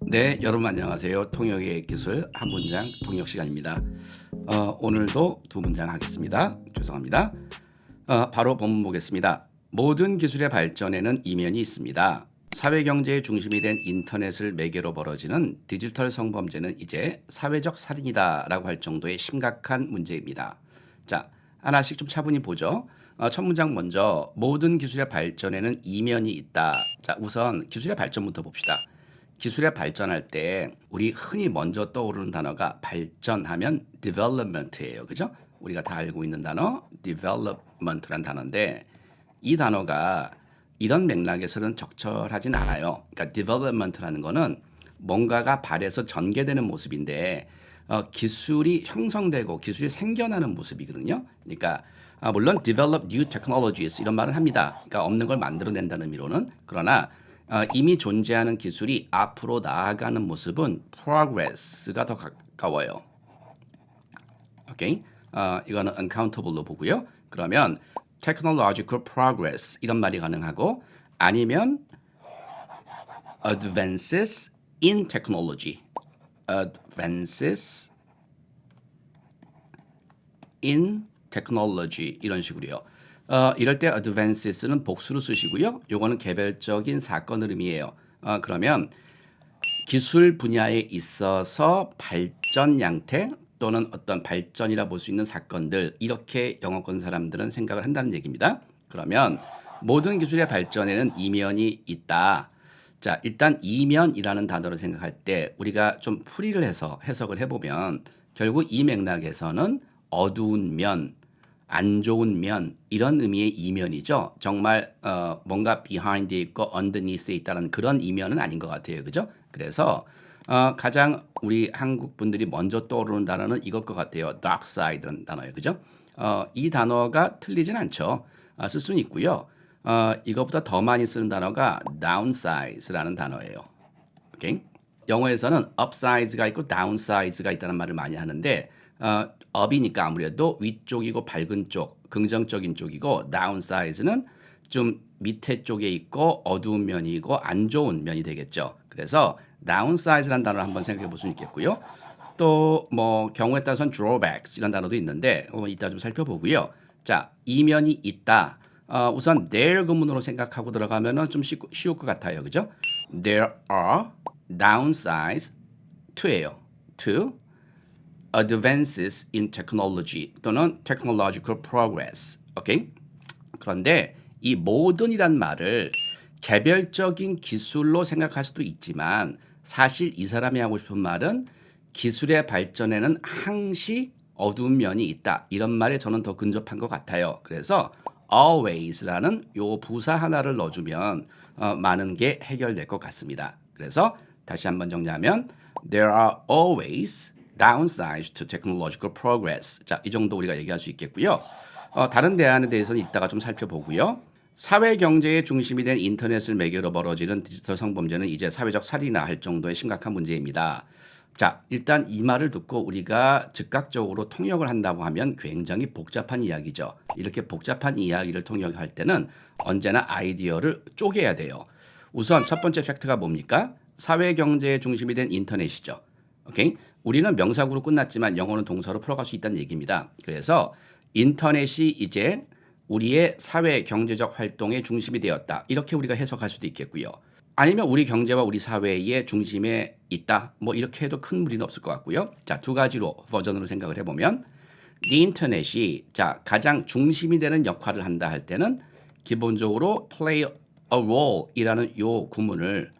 네, 여러분 안녕하세요. 통역의 기술 한 문장 통역 시간입니다. 오늘도 두 문장 하겠습니다. 죄송합니다. 바로 본문 보겠습니다. 모든 기술의 발전에는 이면이 있습니다. 사회경제의 중심이 된 인터넷을 매개로 벌어지는 디지털 성범죄는 이제 사회적 살인이다라고 할 정도의 심각한 문제입니다. 자, 하나씩 좀 차분히 보죠. 첫 문장 먼저 모든 기술의 발전에는 이면이 있다. 자, 우선 기술의 발전부터 봅시다. 기술의 발전할 때 우리 흔히 먼저 떠오르는 단어가 발전하면 development예요. 그죠? 우리가 다 알고 있는 단어 development란 단어인데 이 단어가 이런 맥락에서는 적절하진 않아요. 그러니까 development라는 거는 뭔가가 발에서 전개되는 모습인데 기술이 형성되고 기술이 생겨나는 모습이거든요. 그러니까 물론 develop new technologies 이런 말을 합니다. 그러니까 없는 걸 만들어낸다는 의미로는. 그러나 이미 존재하는 기술이 앞으로 나아가는 모습은 progress가 더 가까워요. 오케이? 이거는 uncountable로 보고요. 그러면 technological progress 이런 말이 가능하고 아니면 advances in technology, advances in technology 이런 식으로요. 이럴 때 advances는 복수로 쓰시고요. 요거는 개별적인 사건을 의미해요. 그러면 기술 분야에 있어서 발전 양태 또는 어떤 발전이라 볼 수 있는 사건들 이렇게 영어권 사람들은 생각을 한다는 얘기입니다. 그러면 모든 기술의 발전에는 이면이 있다. 자, 일단 이면이라는 단어를 생각할 때 우리가 좀 풀이를 해서 해석을 해보면 결국 이 맥락에서는 어두운 면, 안 좋은 면 이런 의미의 이면이죠. 정말 뭔가 behind에 있고 underneath에 있다는 그런 이면은 아닌 것 같아요. 그죠? 그래서 가장 우리 한국 분들이 먼저 떠오르는 단어는 이것 것 같아요. dark side라는 단어예요. 그죠? 이 단어가 틀리진 않죠. 쓸 수는 있고요. 이것보다 더 많이 쓰는 단어가 downside라는 단어예요. 오케이? 영어에서는 upside가 있고 downside가 있다는 말을 많이 하는데 up이니까 아무래도 위쪽이고 밝은 쪽, 긍정적인 쪽이고 downside는 좀 밑에 쪽에 있고 어두운 면이고 안 좋은 면이 되겠죠. 그래서 downside라는 단어를 한번 생각해 볼 수 있겠고요. 또 뭐 경우에 따라서는 drawbacks 이런 단어도 있는데 이따 좀 살펴보고요. 자, 이면이 있다. 우선 there 구문으로 생각하고 들어가면은 좀 쉬울 것 같아요. 그죠? There are downsides to예요. to advances in technology 또는 technological progress. 오케이? 그런데 이 모든이란 말을 개별적인 기술로 생각할 수도 있지만 사실 이 사람이 하고 싶은 말은 기술의 발전에는 항시 어두운 면이 있다. 이런 말에 저는 더 근접한 것 같아요. 그래서 always라는 요 부사 하나를 넣어주면 많은 게 해결될 것 같습니다. 그래서 다시 한번 정리하면 there are always downsides to technological progress. 자, 이 정도 우리가 얘기할 수 있겠고요. 다른 대안에 대해서는 이따가 좀 살펴보고요. 사회 경제의 중심이 된 인터넷을 매개로 벌어지는 디지털 성범죄는 이제 사회적 살인이나 할 정도의 심각한 문제입니다. 자, 일단 이 말을 듣고 우리가 즉각적으로 통역을 한다고 하면 굉장히 복잡한 이야기죠. 이렇게 복잡한 이야기를 통역할 때는 언제나 아이디어를 쪼개야 돼요. 우선 첫 번째 팩트가 뭡니까? 사회 경제의 중심이 된 인터넷이죠. 오케이? 우리는 명사구로 끝났지만 영어는 동사로 풀어갈 수 있다는 얘기입니다. 그래서 인터넷이 이제 우리의 사회 경제적 활동의 중심이 되었다. 이렇게 우리가 해석할 수도 있겠고요. 아니면 우리 경제와 우리 사회의 중심에 있다. 뭐 이렇게 해도 큰 무리는 없을 것 같고요. 자, 두 가지로 버전으로 생각을 해보면 the internet이 자 가장 중심이 되는 역할을 한다 할 때는 기본적으로 play a role이라는 요 구문을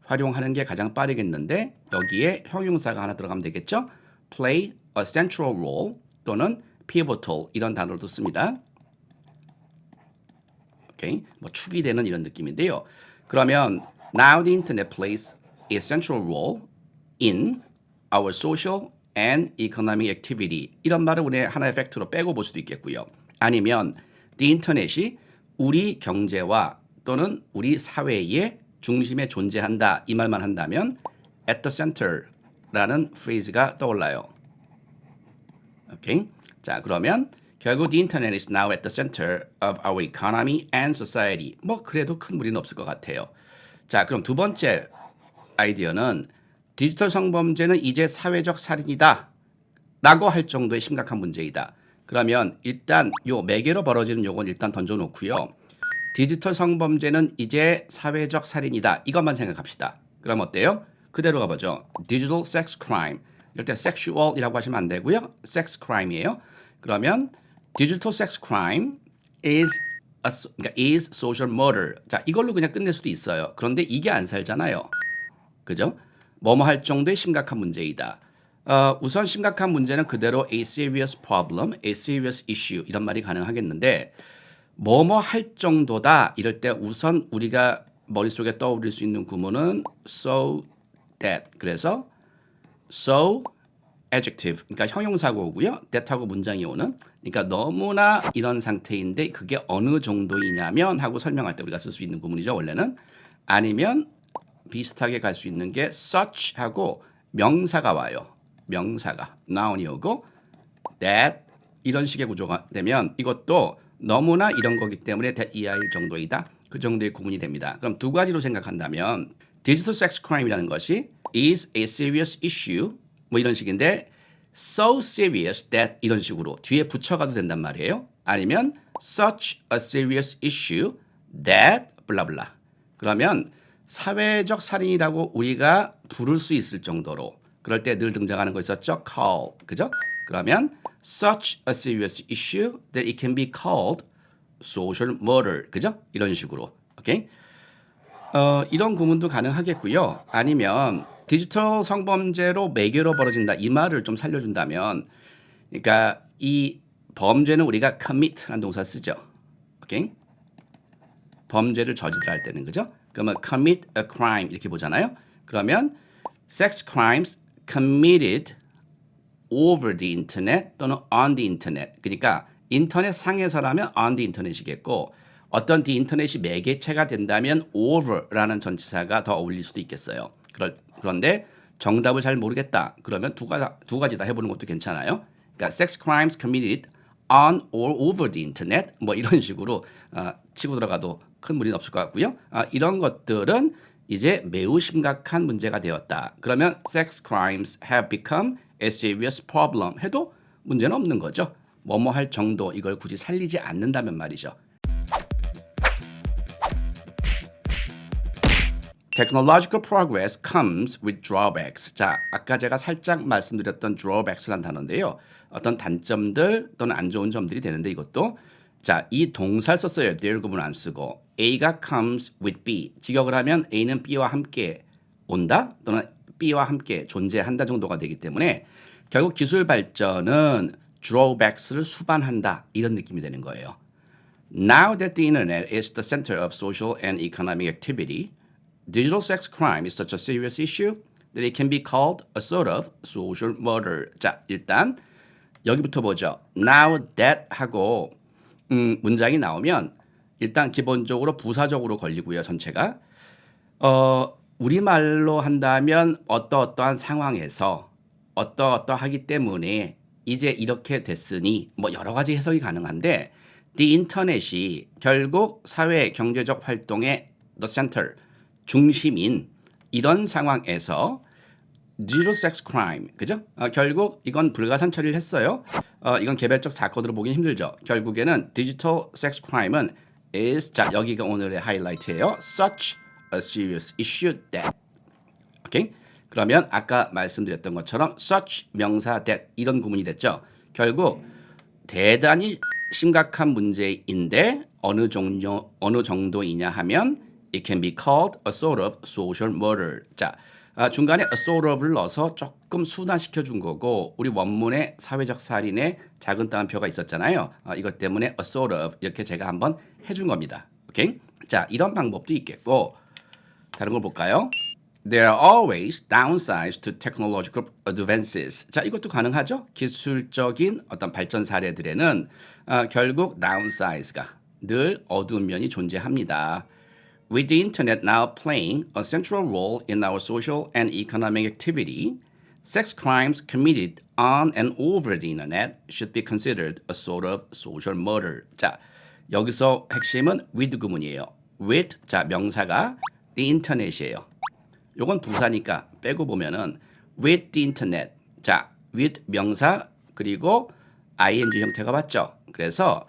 활용하는 게 가장 빠르겠는데 여기에 형용사가 하나 들어가면 되겠죠? play a central role 또는 pivotal 이런 단어도 씁니다. 오케이, 뭐 축이 되는 이런 느낌인데요. 그러면 now the internet plays a central role in our social and economic activity 이런 말을 우리 하나의 팩트로 빼고 볼 수도 있겠고요. 아니면 the internet이 우리 경제와 또는 우리 사회의 중심에 존재한다 이 말만 한다면 at the center라는 프레이즈가 떠올라요. 오케이. 자, 그러면 결국 the internet is now at the center of our economy and society. 뭐 그래도 큰 무리는 없을 것 같아요. 자, 그럼 두 번째 아이디어는 디지털 성범죄는 이제 사회적 살인이다 라고 할 정도의 심각한 문제이다. 그러면 일단 요 매개로 벌어지는 요건 일단 던져놓고요. 디지털 성범죄는 이제 사회적 살인이다. 이것만 생각합시다. 그럼 어때요? 그대로 가보죠. Digital sex crime. 이럴 때 sexual이라고 하시면 안 되고요. sex crime이에요. 그러면 digital sex crime 그러니까 is social murder. 자, 이걸로 그냥 끝낼 수도 있어요. 그런데 이게 안 살잖아요. 그죠? 뭐뭐 할 정도의 심각한 문제이다. 우선 심각한 문제는 그대로 a serious problem, a serious issue 이런 말이 가능하겠는데 뭐뭐 할 정도다 이럴 때 우선 우리가 머릿속에 떠오를 수 있는 구문은 so that. 그래서 so adjective 그러니까 형용사고고요. that하고 문장이 오는 그러니까 너무나 이런 상태인데 그게 어느 정도이냐면 하고 설명할 때 우리가 쓸 수 있는 구문이죠. 원래는 아니면 비슷하게 갈 수 있는 게 such 하고 명사가 와요. 명사가 noun이 오고 that 이런 식의 구조가 되면 이것도 너무나 이런 거기 때문에 that 이하일 정도이다. 그 정도의 구문이 됩니다. 그럼 두 가지로 생각한다면 디지털 섹스 크라임이라는 것이 is a serious issue 뭐 이런 식인데 so serious that 이런 식으로 뒤에 붙여가도 된단 말이에요. 아니면 such a serious issue that 블라블라. 그러면 사회적 살인이라고 우리가 부를 수 있을 정도로 그럴 때 늘 등장하는 거 있었죠? call. 그죠? 그러면 such a serious issue that it can be called social murder. 그죠? 이런 식으로. 오케이? 이런 구문도 가능하겠고요. 아니면 디지털 성범죄로 매개로 벌어진다. 이 말을 좀 살려준다면 그러니까 이 범죄는 우리가 commit라는 동사 쓰죠. 오케이? 범죄를 저지를 때는 그죠? 그러면 commit a crime 이렇게 보잖아요. 그러면 sex crimes committed over the internet 또는 on the internet. 그러니까 인터넷 상에서라면 on the internet이겠고 어떤 the internet이 매개체가 된다면 over라는 전치사가 더 어울릴 수도 있겠어요. 그런데 정답을 잘 모르겠다. 그러면 두 가지 다 해보는 것도 괜찮아요. 그러니까 sex crimes committed on or over the internet 뭐 이런 식으로 치고 들어가도 큰 무리는 없을 것 같고요. 이런 것들은 이제 매우 심각한 문제가 되었다. 그러면 sex crimes have become a serious problem 해도 문제는 없는 거죠. 뭐뭐 할 정도 이걸 굳이 살리지 않는다면 말이죠. Technological progress comes with drawbacks. 자, 아까 제가 살짝 말씀드렸던 drawbacks라는 단어인데요. 어떤 단점들 또는 안 좋은 점들이 되는데 이것도 자, 이 동사를 썼어요. there 구문 안 쓰고 A가 comes with B. 직역을 하면 A는 B와 함께 온다 또는 B와 함께 존재한다 정도가 되기 때문에 결국 기술 발전은 drawbacks를 수반한다 이런 느낌이 되는 거예요. Now that the internet is the center of social and economic activity, digital sex crime is such a serious issue that it can be called a sort of social murder. 자, 일단 여기부터 보죠. Now that 하고 문장이 나오면 일단 기본적으로 부사적으로 걸리고요. 전체가 우리말로 한다면 어떠어떠한 상황에서 어떠어떠하기 때문에 이제 이렇게 됐으니 뭐 여러 가지 해석이 가능한데 the internet이 결국 사회 경제적 활동의 the center 중심인 이런 상황에서 digital sex crime 그죠? 결국 이건 불가산 처리를 했어요. 이건 개별적 사건으로 보기 힘들죠. 결국에는 digital sex crime은 is 자 여기가 오늘의 하이라이트예요. such a serious issue that 오케이? 그러면 아까 말씀드렸던 것처럼 such 명사 that 이런 구문이 됐죠. 결국 대단히 심각한 문제인데 어느 정도이냐 하면 it can be called a sort of social murder. 자, 중간에 a sort of를 넣어서 조금 순화시켜 준 거고 우리 원문에 사회적 살인의 작은 따옴표가 있었잖아요. 이것 때문에 a sort of 이렇게 제가 한번 해준 겁니다. 오케이? 자, 이런 방법도 있겠고 다른 걸 볼까요? There are always downsides to technological advances. 자, 이것도 가능하죠? 기술적인 어떤 발전 사례들에는 결국 downsides가 늘 어두운 면이 존재합니다. With the internet now playing a central role in our social and economic activity, sex crimes committed on and over the internet should be considered a sort of social murder. 자, 여기서 핵심은 with 구문이에요. with 자 명사가 the internet이에요. 요건 부사니까 빼고 보면은 with the internet. 자, with 명사 그리고 ing 형태가 맞죠? 그래서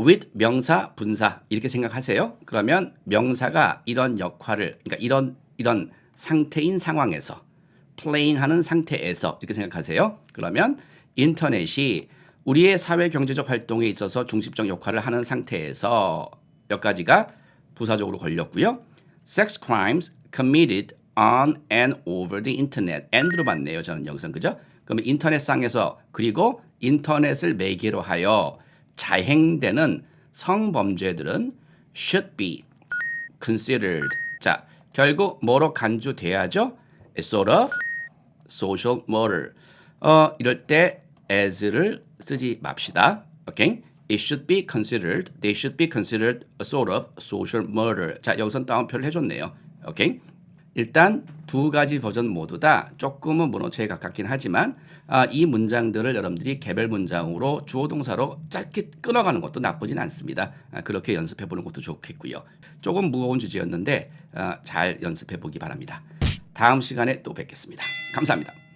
with 명사 분사 이렇게 생각하세요. 그러면 명사가 이런 역할을 그러니까 이런 상태인 상황에서 playing하는 상태에서 이렇게 생각하세요. 그러면 인터넷이 우리의 사회 경제적 활동에 있어서 중심적 역할을 하는 상태에서 여기까지가 부사적으로 걸렸고요. Sex crimes committed on and over the internet. and로 봤네요. 저는 여기서 그죠? 그러면 인터넷상에서 그리고 인터넷을 매개로 하여 자행되는 성범죄들은 should be considered. 자, 결국 뭐로 간주돼야죠? A sort of social murder. 이럴 때 as를 쓰지 맙시다. 오케이? It should be considered. They should be considered a sort of social murder. 자, 여기선 따옴표를 해줬네요. 오케이? 일단 두 가지 버전 모두 다 조금은 문어체에 가깝긴 하지만 이 문장들을 여러분들이 개별 문장으로 주어 동사로 짧게 끊어가는 것도 나쁘진 않습니다. 그렇게 연습해 보는 것도 좋겠고요. 조금 무거운 주제였는데 잘 연습해 보기 바랍니다. 다음 시간에 또 뵙겠습니다. 감사합니다.